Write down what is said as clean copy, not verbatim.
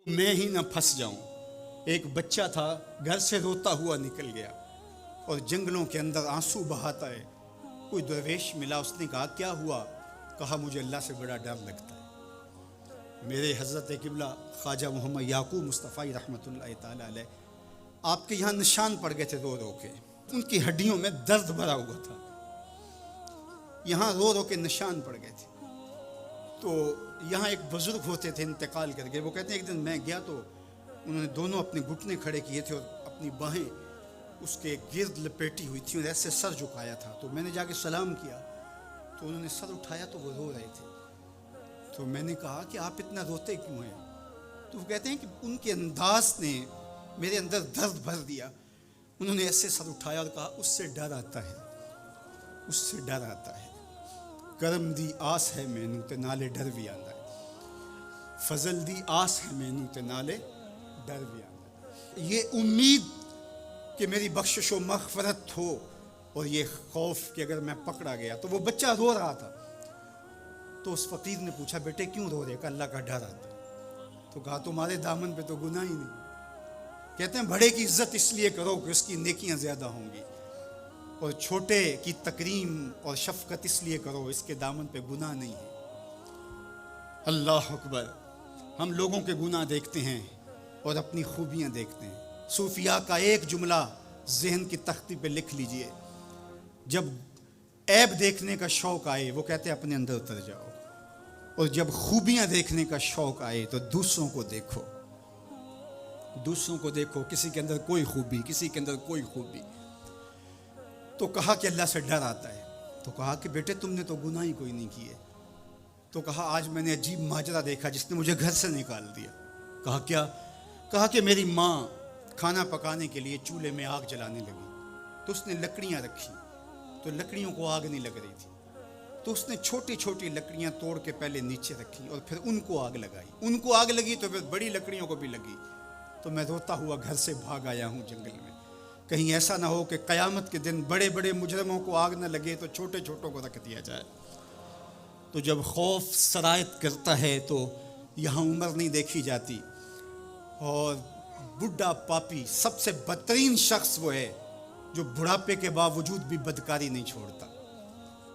میں ہی نہ پھنس جاؤں۔ ایک بچہ تھا، گھر سے روتا ہوا نکل گیا اور جنگلوں کے اندر آنسو بہاتا ہے۔ کوئی درویش ملا، اس نے کہا کیا ہوا؟ کہا مجھے اللہ سے بڑا ڈر لگتا ہے۔ میرے حضرت قبلہ خواجہ محمد یعقوب مصطفی رحمۃ اللہ تعالی علیہ، آپ کے یہاں نشان پڑ گئے تھے رو رو کے، ان کی ہڈیوں میں درد بھرا ہوا تھا، یہاں رو رو کے نشان پڑ گئے تھے۔ تو یہاں ایک بزرگ ہوتے تھے انتقال کر گئے، وہ کہتے ہیں ایک دن میں گیا تو انہوں نے دونوں اپنے گھٹنے کھڑے کیے تھے اور اپنی باہیں اس کے گرد لپیٹی ہوئی تھی اور ایسے سر جھکایا تھا۔ تو میں نے جا کے سلام کیا تو انہوں نے سر اٹھایا تو وہ رو رہے تھے۔ تو میں نے کہا کہ آپ اتنا روتے کیوں ہیں؟ تو وہ کہتے ہیں کہ ان کے انداز نے میرے اندر درد بھر دیا۔ انہوں نے ایسے سر اٹھایا اور کہا اس سے ڈر آتا ہے، اس سے ڈر آتا ہے۔ کرم دی آس ہے مینوں تے نالے ڈر بھی آندا ہے، فضل دی آس ہے مینوں تے نالے ڈر بھی آندا ہے۔ یہ امید کہ میری بخشش و مغفرت ہو اور یہ خوف کہ اگر میں پکڑا گیا تو وہ بچہ رو رہا تھا۔ تو اس فقیر نے پوچھا بیٹے کیوں رو رہے؟ کہ اللہ کا ڈر آتا ہے۔ تو کہا تمہارے دامن پہ تو گناہ ہی نہیں۔ کہتے ہیں بڑے کی عزت اس لیے کرو کہ اس کی نیکیاں زیادہ ہوں گی، اور چھوٹے کی تکریم اور شفقت اس لیے کرو اس کے دامن پہ گناہ نہیں ہے۔ اللہ اکبر۔ ہم لوگوں کے گناہ دیکھتے ہیں اور اپنی خوبیاں دیکھتے ہیں۔ صوفیاء کا ایک جملہ ذہن کی تختی پہ لکھ لیجئے، جب عیب دیکھنے کا شوق آئے وہ کہتے ہیں اپنے اندر اتر جاؤ، اور جب خوبیاں دیکھنے کا شوق آئے تو دوسروں کو دیکھو، دوسروں کو دیکھو، کسی کے اندر کوئی خوبی، کسی کے اندر کوئی خوبی۔ تو کہا کہ اللہ سے ڈر آتا ہے۔ تو کہا کہ بیٹے تم نے تو گناہ ہی کوئی نہیں کیے۔ تو کہا آج میں نے عجیب ماجرا دیکھا جس نے مجھے گھر سے نکال دیا۔ کہا کیا؟ کہا کہ میری ماں کھانا پکانے کے لیے چولہے میں آگ جلانے لگی تو اس نے لکڑیاں رکھی تو لکڑیوں کو آگ نہیں لگ رہی تھی، تو اس نے چھوٹی چھوٹی لکڑیاں توڑ کے پہلے نیچے رکھی اور پھر ان کو آگ لگائی، ان کو آگ لگی تو پھر بڑی لکڑیوں کو بھی لگی۔ تو میں روتا ہوا گھر سے بھاگ آیا ہوں جنگل میں، کہیں ایسا نہ ہو کہ قیامت کے دن بڑے بڑے مجرموں کو آگ نہ لگے تو چھوٹے چھوٹوں کو رکھ دیا جائے۔ تو جب خوف سرایت کرتا ہے تو یہاں عمر نہیں دیکھی جاتی، اور بڈھا پاپی سب سے بدترین شخص وہ ہے جو بڑھاپے کے باوجود بھی بدکاری نہیں چھوڑتا۔